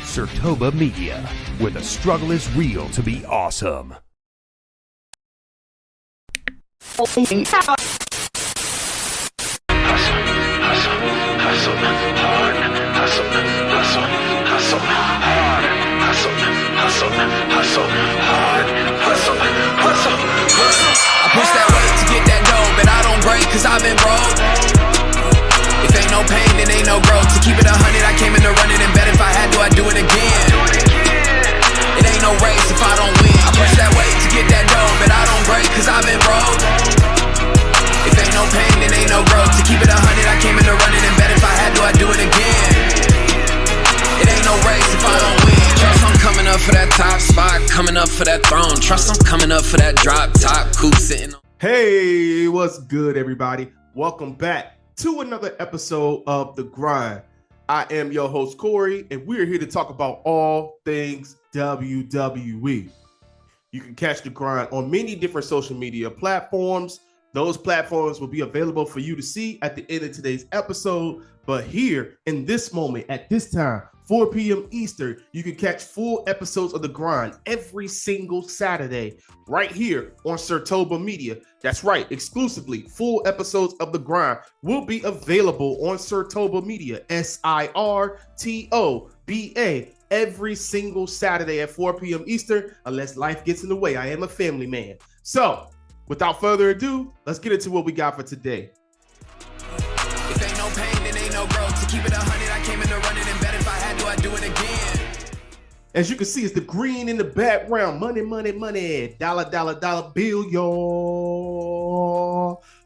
Sertoba Media, where the struggle is real to be awesome. I push that weight to get that dough, but I don't break cause I've been broke. If ain't no pain, then ain't no growth. To keep it 100, I came in to run it and bet if I had to, I'd do it again. It ain't no race if I don't win. I push that weight to get that dough, but I don't break cause I've been broke. If ain't no pain, then ain't no growth. To keep it 100, I came in to run it and bet if I had to, I'd do it again. It ain't no race if I don't win. Trust I'm coming up for that top spot, coming up for that throne. Trust I'm coming up for that drop top, cool sitting on. Hey, what's good, everybody? Welcome back to another episode of The Grind. I am your host, Korrey, and we're here to talk about all things WWE. You can catch The Grind on many different social media platforms. Those platforms will be available for you to see at the end of today's episode. But here, in this moment, at this time, 4 p.m. Eastern, you can catch full episodes of The Grind every single Saturday right here on Sertoba Media. That's right, exclusively full episodes of The Grind will be available on Sertoba Media, SIRTOBA, every single Saturday at 4 p.m. Eastern, unless life gets in the way. I am a family man. So, without further ado, let's get into what we got for today. If ain't no pain, then ain't no growth. To keep it 100, I came in to run it and bet if I had to, I'd do it again. As you can see, it's the green in the background. Money, money, money. Dollar, dollar, dollar bill, y'all.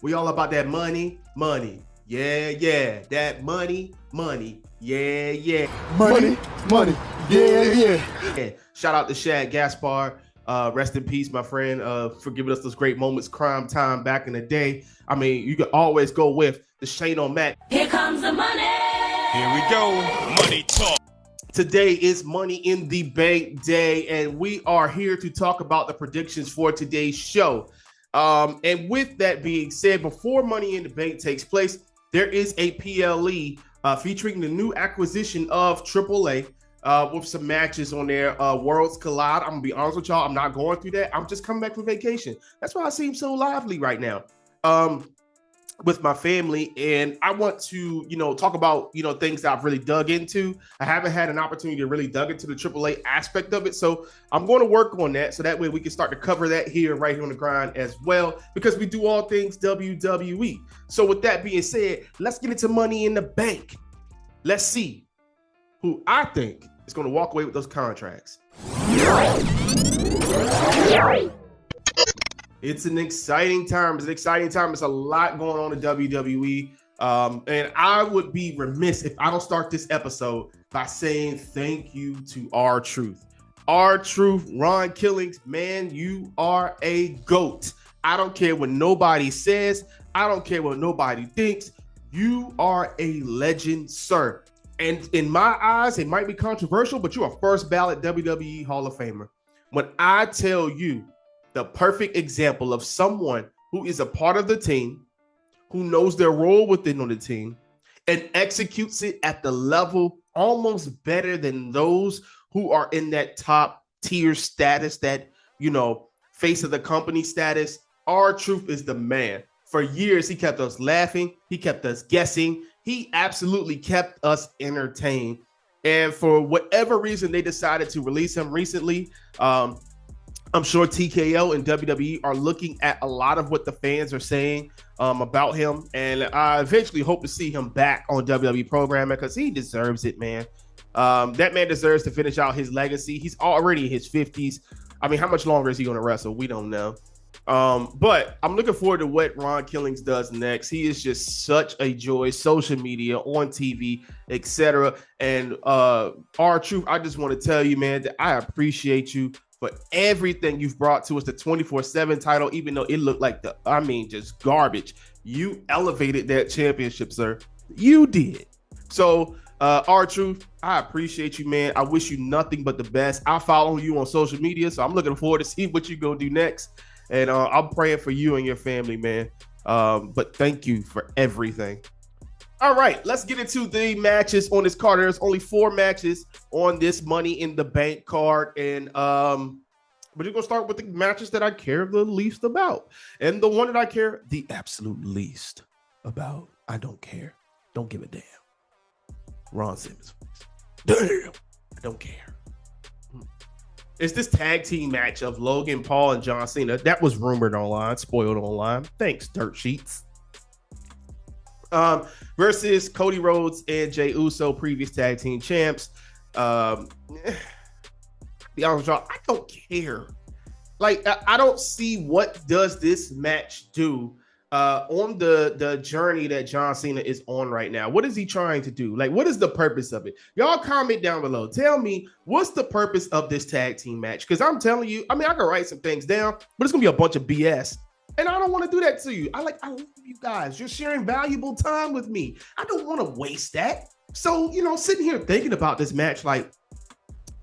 We all about that money, money. Yeah, yeah. That money, money. Yeah, yeah. Money, money. Yeah, yeah. Yeah. Shout out to Shad Gaspar. Rest in peace, my friend, for giving us those great moments, crime time back in the day. I mean, you can always go with the Shane on Matt. Here comes the money. Here we go, money talk. Today is Money in the Bank Day, and we are here to talk about the predictions for today's show. And with that being said, before Money in the Bank takes place, there is a PLE featuring the new acquisition of AAA with some matches on there. Worlds Collide. I'm going to be honest with y'all. I'm not going through that. I'm just coming back from vacation. That's why I seem so lively right now. With my family, and I want to, talk about, things that I've really dug into. I haven't had an opportunity to really dug into the AAA aspect of it, so I'm going to work on that, so that way we can start to cover that right here on The Grind as well, because we do all things WWE. So with that being said, let's get into Money in the Bank. Let's see who I think is going to walk away with those contracts. It's an exciting time. It's a lot going on in WWE. And I would be remiss if I don't start this episode by saying thank you to R-Truth. R-Truth, Ron Killings, man, you are a GOAT. I don't care what nobody says. I don't care what nobody thinks. You are a legend, sir. And in my eyes, it might be controversial, but you're a first ballot WWE Hall of Famer. When I tell you, the perfect example of someone who is a part of the team, who knows their role within on the team, and executes it at the level almost better than those who are in that top tier status, that, face of the company status. R-Truth is the man. For years, he kept us laughing. He kept us guessing. He absolutely kept us entertained. And for whatever reason, they decided to release him recently. I'm sure TKO and WWE are looking at a lot of what the fans are saying about him. And I eventually hope to see him back on WWE programming, because he deserves it, man. That man deserves to finish out his legacy. He's already in his 50s. I mean, how much longer is he going to wrestle? We don't know. But I'm looking forward to what Ron Killings does next. He is just such a joy, social media, on TV, etc. And R-Truth, I just want to tell you, man, that I appreciate you for everything you've brought to us, the 24/7 title, even though it looked like just garbage. You elevated that championship, sir. You did. So, R-Truth, I appreciate you, man. I wish you nothing but the best. I follow you on social media, so I'm looking forward to see what you're going to do next. And I'm praying for you and your family, man. But thank you for everything. All right, let's get into the matches on this card. There's only 4 matches on this Money in the Bank card, and we're just gonna start with the matches that I care the least about, and the one that I care the absolute least about. I don't care. Don't give a damn. Ron Simmons. Damn. I don't care. It's this tag team match of Logan Paul and John Cena that was rumored online, spoiled online. Thanks, dirt sheets. Versus Cody Rhodes and Jey Uso, previous tag team champs. Be honest with y'all, I don't care. Like, I don't see what does this match do on the journey that John Cena is on right now. What is he trying to do? Like, what is the purpose of it? Y'all comment down below. Tell me, what's the purpose of this tag team match? Because I'm telling you, I mean, I can write some things down, but it's gonna be a bunch of BS. And I don't want to do that to you. I love you guys. You're sharing valuable time with me. I don't want to waste that. So, sitting here thinking about this match, like,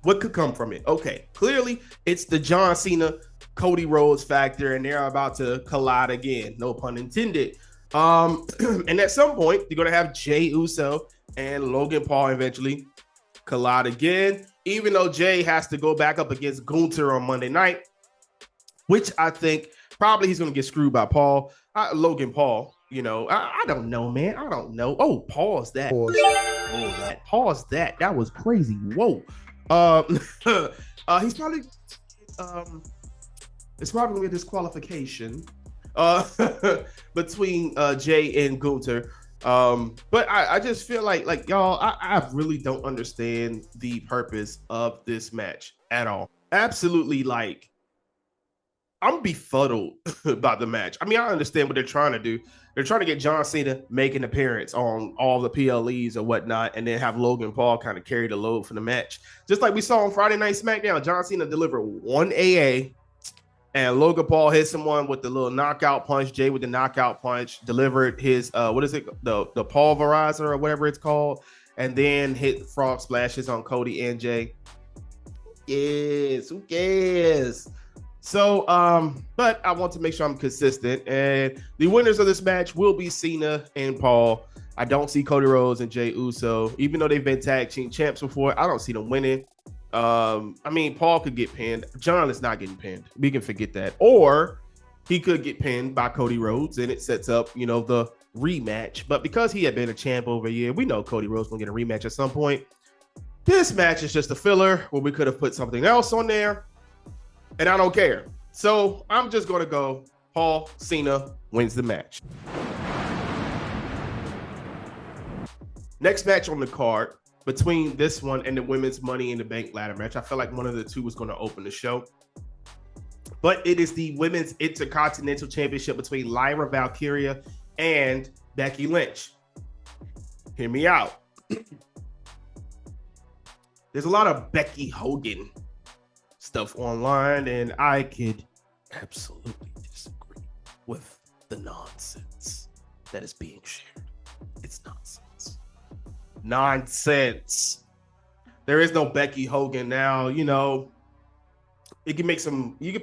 what could come from it? Okay, clearly it's the John Cena, Cody Rhodes factor, and they're about to collide again. No pun intended. And at some point, you're going to have Jey Uso and Logan Paul eventually collide again, even though Jey has to go back up against Gunther on Monday night, which I think probably he's going to get screwed by Paul. Logan Paul, I don't know, man. I don't know. Oh, pause that. Pause that. That was crazy. Whoa. He's probably it's probably gonna be a disqualification between Jey and Gunther. But I just feel like y'all, I really don't understand the purpose of this match at all. Absolutely, like, I'm befuddled about the match. I mean, I understand what they're trying to do. They're trying to get John Cena make an appearance on all the PLEs or whatnot, and then have Logan Paul kind of carry the load for the match. Just like we saw on Friday Night SmackDown, John Cena delivered 1 AA, and Logan Paul hit someone with the little knockout punch. Jey with the knockout punch, delivered his, what is it? The pulverizer or whatever it's called, and then hit frog splashes on Cody and Jey. Yes, who cares? So, but I want to make sure I'm consistent, and the winners of this match will be Cena and Paul. I don't see Cody Rhodes and Jey Uso, even though they've been tag team champs before. I don't see them winning. I mean, Paul could get pinned. John is not getting pinned. We can forget that. Or he could get pinned by Cody Rhodes, and it sets up, the rematch. But because he had been a champ over a year, we know Cody Rhodes will get a rematch at some point. This match is just a filler where we could have put something else on there. And I don't care. So I'm just going to go Paul Cena wins the match. Next match on the card between this one and the women's Money in the Bank ladder match. I feel like one of the two was going to open the show. But it is the Women's Intercontinental Championship between Lyra Valkyria and Becky Lynch. Hear me out. There's a lot of Becky Hogan stuff online, and I could absolutely disagree with the nonsense that is being shared. It's nonsense. Nonsense. There is no Becky Hogan now. You could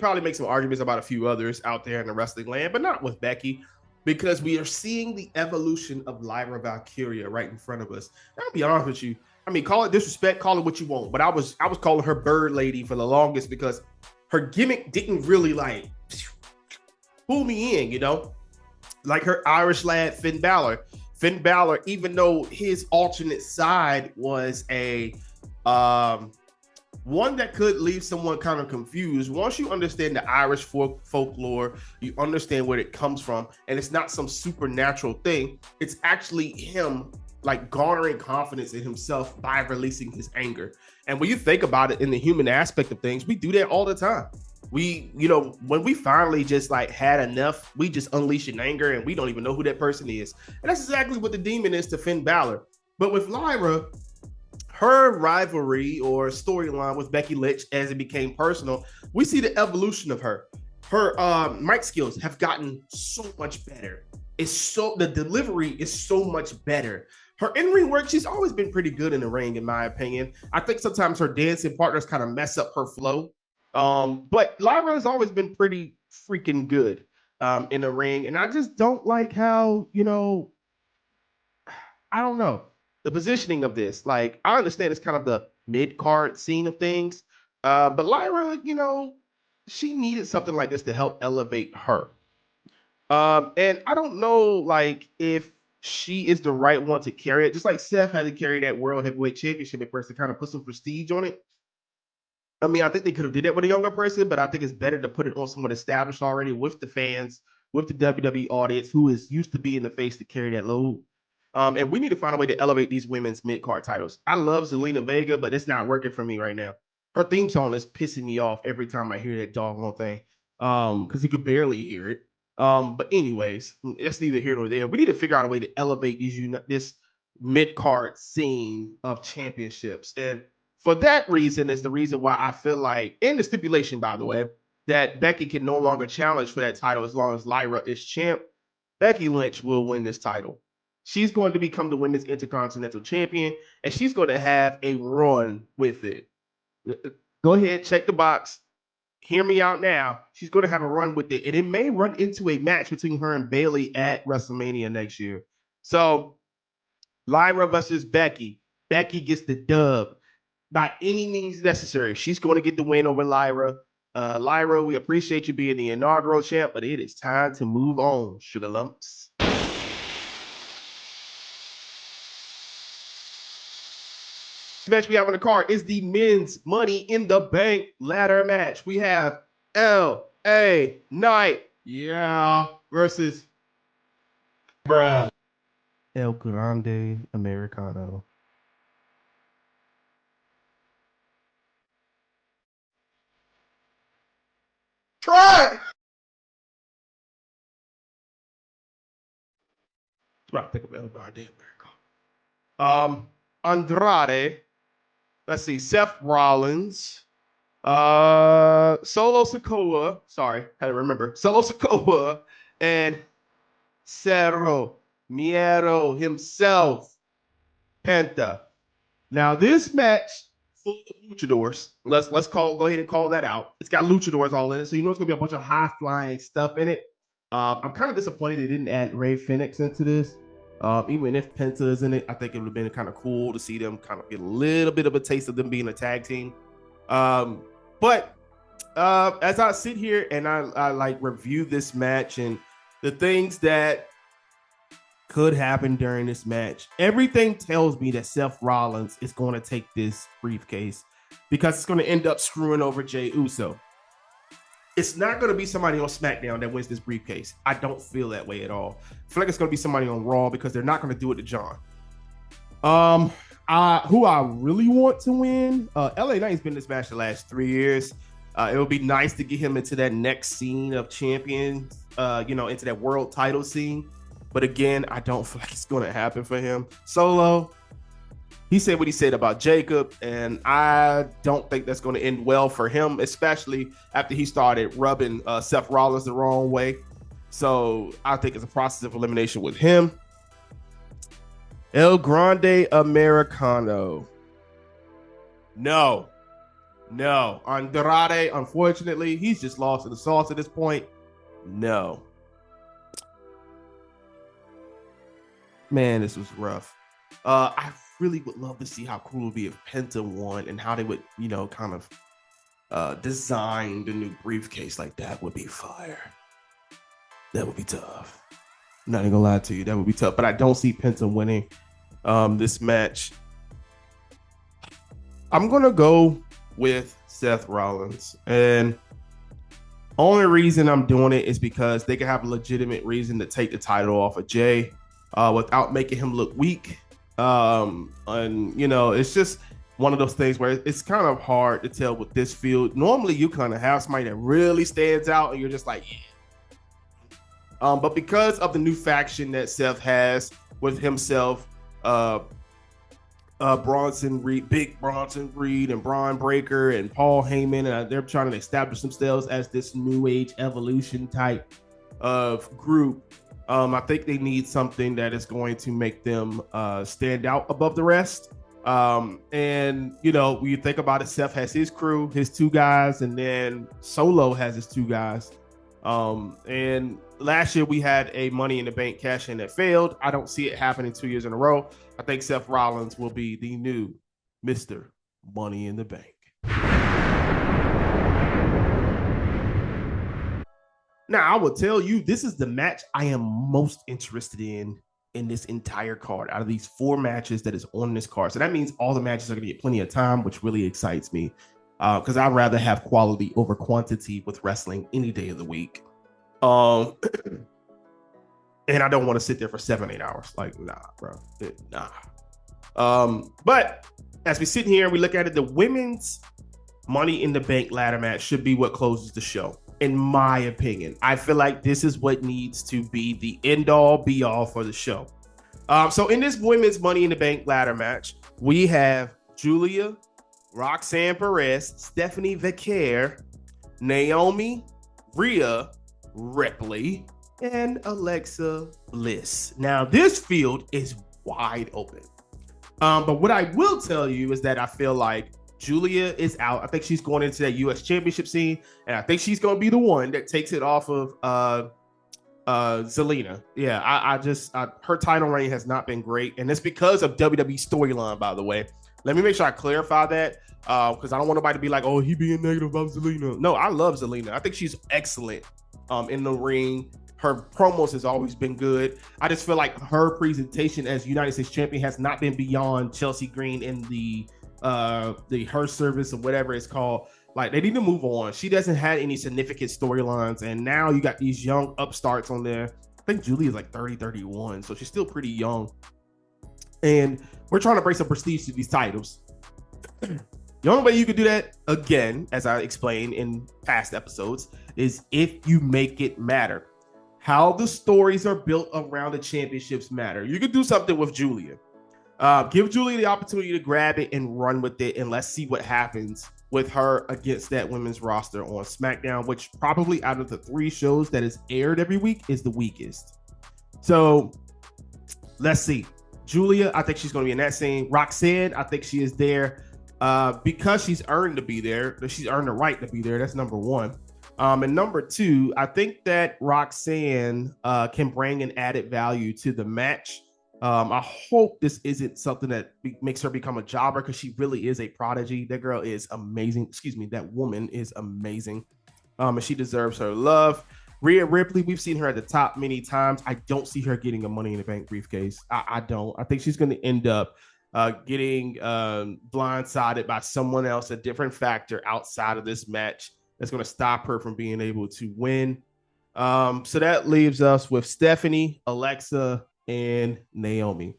probably make some arguments about a few others out there in the wrestling land, but not with Becky, because we are seeing the evolution of Lyra Valkyria right in front of us. I'll be honest with you. I mean, call it disrespect, call it what you want, but I was calling her Bird Lady for the longest because her gimmick didn't really pull me in, like her Irish lad Finn Balor. Finn Balor, even though his alternate side was a one that could leave someone kind of confused. Once you understand the Irish folklore, you understand where it comes from, and it's not some supernatural thing. It's actually him garnering confidence in himself by releasing his anger. And when you think about it in the human aspect of things, we do that all the time. We, when we finally just had enough, we just unleash an anger and we don't even know who that person is. And that's exactly what the demon is to Finn Balor. But with Lyra, her rivalry or storyline with Becky Lynch, as it became personal, we see the evolution of her. Her mic skills have gotten so much better. The delivery is so much better. Her in-ring work, she's always been pretty good in the ring, in my opinion. I think sometimes her dancing partners kind of mess up her flow. But Lyra has always been pretty freaking good in the ring. And I just don't like how, I don't know the positioning of this. Like, I understand it's kind of the mid card scene of things, but Lyra, she needed something like this to help elevate her. And I don't know, like, if she is the right one to carry it. Just like Seth had to carry that World Heavyweight Championship at first to kind of put some prestige on it. I mean, I think they could have did that with a younger person, but I think it's better to put it on someone established already with the fans, with the WWE audience, who is used to being the face to carry that load. And we need to find a way to elevate these women's mid-card titles. I love Zelina Vega, but it's not working for me right now. Her theme song is pissing me off every time I hear that doggone thing, because you could barely hear it. But anyways, it's neither here nor there. We need to figure out a way to elevate this mid-card scene of championships. And for that reason is the reason why I feel like, in the stipulation, by the way, that Becky can no longer challenge for that title as long as Lyra is champ. Becky Lynch will win this title. She's going to become the women's intercontinental champion, and she's going to have a run with it. Go ahead, check the box. Hear me out now. She's going to have a run with it, and it may run into a match between her and Bayley at WrestleMania next year. So, Lyra versus Becky. Becky gets the dub by any means necessary. She's going to get the win over Lyra. Lyra, we appreciate you being the inaugural champ, but it is time to move on, sugar lumps. Match we have on the card is the men's Money in the Bank ladder match. We have L.A. Knight, versus El Grande Americano. Try. I think of El Grande Americano. Andrade. Let's see, Seth Rollins, Solo Sikoa, sorry, had to remember, Solo Sikoa, and Cero Miedo himself, Penta. Now this match full of luchadors. Let's go ahead and call that out. It's got luchadors all in it, so you know it's gonna be a bunch of high flying stuff in it. I'm kind of disappointed they didn't add Ray Phoenix into this. Even if Penta is in it, I think it would have been kind of cool to see them kind of get a little bit of a taste of them being a tag team. But as I sit here and I like review this match and the things that could happen during this match, everything tells me that Seth Rollins is going to take this briefcase because it's going to end up screwing over Jey Uso. It's not going to be somebody on SmackDown that wins this briefcase. I don't feel that way at all. I feel like it's going to be somebody on Raw because they're not going to do it to John. Who I really want to win, LA Knight's been in this match the last 3 years. It would be nice to get him into that next scene of champions, into that world title scene. But again, I don't feel like it's going to happen for him. Solo, he said what he said about Jacob, and I don't think that's going to end well for him, especially after he started rubbing Seth Rollins the wrong way. So I think it's a process of elimination with him. El Grande Americano. No. Andrade, unfortunately, he's just lost in the sauce at this point. No. Man, this was rough. I really would love to see how cool it would be if Penta won and how they would, kind of design the new briefcase. Like, that would be fire. That would be tough. I'm not even gonna lie to you, that would be tough. But I don't see Penta winning this match. I'm gonna go with Seth Rollins, and only reason I'm doing it is because they can have a legitimate reason to take the title off of Jey without making him look weak. And it's just one of those things where it's kind of hard to tell with this field. Normally you kind of have somebody that really stands out and you're just like, yeah. But because of the new faction that Seth has with himself, Bronson Reed, Big Bronson Reed, and Braun Breaker and Paul Heyman, and they're trying to establish themselves as this new age evolution type of group. I think they need something that is going to make them stand out above the rest. And when you think about it, Seth has his crew, his two guys, and then Solo has his two guys. And last year we had a Money in the Bank cash in that failed. I don't see it happening 2 years in a row. I think Seth Rollins will be the new Mr. Money in the Bank. Now, I will tell you, this is the match I am most interested in this entire card out of these 4 matches that is on this card. So that means all the matches are going to get plenty of time, which really excites me because I'd rather have quality over quantity with wrestling any day of the week. And I don't want to sit there for 7-8 hours. Like, nah, bro. Nah. But as we sit here and we look at it, the women's Money in the Bank ladder match should be what closes the show. In my opinion, I feel like this is what needs to be the end all be all for the show. So in this women's Money in the Bank ladder match, we have Julia, Roxanne Perez, Stephanie Vicaire, Naomi, Rhea Ripley, and Alexa Bliss. Now this field is wide open. But what I will tell you is that I feel like Julia is out. I think she's going into that U.S. championship scene, and I think she's going to be the one that takes it off of Zelina. Yeah, I her title reign has not been great, and it's because of WWE storyline, by the way. Let me make sure I clarify that because I don't want nobody to be like, oh, he being negative about Zelina. No, I love Zelina. I think she's excellent in the ring. Her promos has always been good. I just feel like her presentation as United States champion has not been beyond Chelsea Green in the her service or whatever it's called. Like, they need to move on. She doesn't have any significant storylines, and now you got these young upstarts on there. I think Julie is like 31, so she's still pretty young, and we're trying to bring some prestige to these titles. The only way you could do that, again, as I explained in past episodes, is if you make it matter. How the stories are built around the championships matter. You could do something with Julia. Give Julia the opportunity to grab it and run with it, and let's see what happens with her against that women's roster on SmackDown, which probably out of the 3 shows that is aired every week is the weakest. So let's see. Julia, I think she's going to be in that scene. Roxanne, I think she is there because she's earned to be there. She's earned the right to be there. That's number 1. And number 2, I think that Roxanne can bring an added value to the match. I hope this isn't something that makes her become a jobber, because she really is a prodigy. That girl is amazing. Excuse me, that woman is amazing. And she deserves her love. Rhea Ripley, we've seen her at the top many times. I don't see her getting a Money in the Bank briefcase. I don't. I think she's going to end up getting blindsided by someone else, a different factor outside of this match that's going to stop her from being able to win. So that leaves us with Stephanie, Alexa, and Naomi.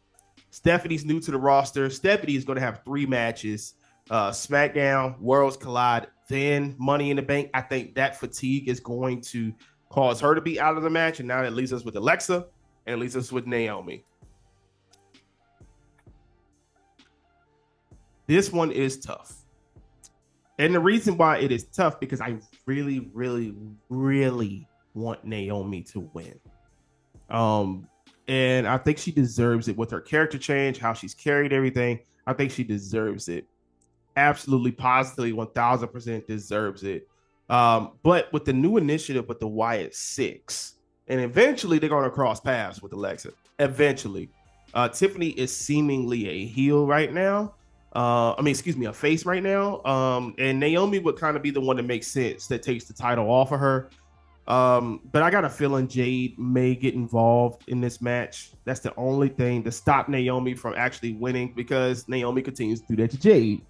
Stephanie's new to the roster. Stephanie is going to have 3 matches. SmackDown, Worlds Collide, then Money in the Bank. I think that fatigue is going to cause her to be out of the match. And now that leaves us with Alexa, and it leaves us with Naomi. This one is tough. And the reason why it is tough, because I really, really, really want Naomi to win. And I think she deserves it with her character change, how she's carried everything. I think she deserves it. Absolutely, positively, 1000% deserves it. But with the new initiative with the WyattSicks, and eventually they're going to cross paths with Alexa. Eventually. Tiffany is seemingly a heel right now. A face right now. And Naomi would kind of be the one that makes sense, that takes the title off of her. But I got a feeling Jade may get involved in this match. That's the only thing to stop Naomi from actually winning, because Naomi continues to do that to Jade.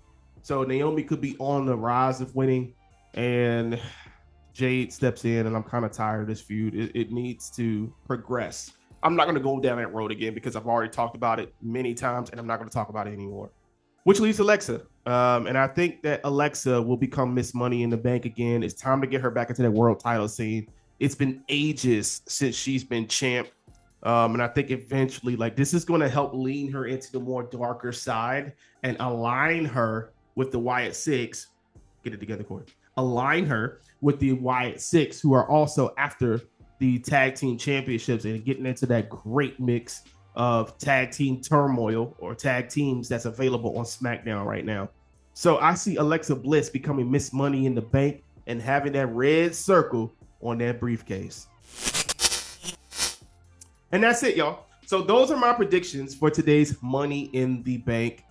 So Naomi could be on the rise of winning, and Jade steps in, and I'm kind of tired of this feud. It needs to progress. I'm not going to go down that road again, because I've already talked about it many times, and I'm not going to talk about it anymore. Which leaves Alexa. And I think that Alexa will become Miss Money in the Bank again. It's time to get her back into that world title scene. It's been ages since she's been champ. And I think eventually, like, this is going to help lean her into the more darker side and align her with the WyattSicks. Get it together, Korrey. Align her with the WyattSicks, who are also after the tag team championships and getting into that great mix of tag team turmoil, or tag teams that's available on SmackDown right now. So I see Alexa Bliss becoming Miss Money in the Bank and having that red circle on that briefcase. And that's it, y'all. So those are my predictions for today's Money in the Bank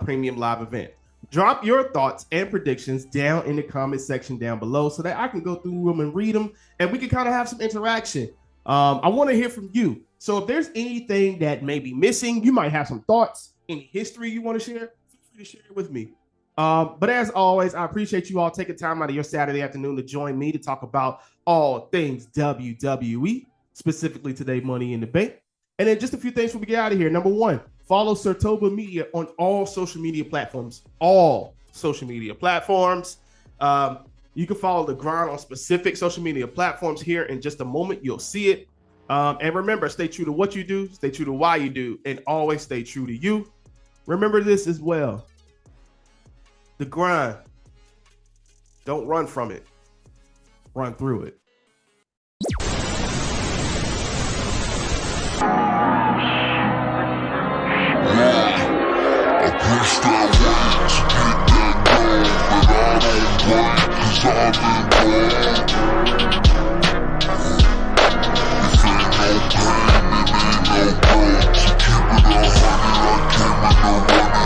premium live event. Drop your thoughts and predictions down in the comment section down below so that I can go through them and read them and we can kind of have some interaction. I want to hear from you. So if there's anything that may be missing, you might have some thoughts, any history you want to share, feel free to share it with me. But as always, I appreciate you all taking time out of your Saturday afternoon to join me to talk about all things WWE, specifically today, Money in the Bank. And then just a few things before we get out of here. Number one, follow Sartoba Media on all social media platforms. All social media platforms. You can follow The Grind on specific social media platforms here in just a moment. You'll see it. And remember, stay true to what you do, stay true to why you do, and always stay true to you. Remember this as well. The grind. Don't run from it. Run through it. I push that weight to get that goal, but I don't break 'cause I'm in gold.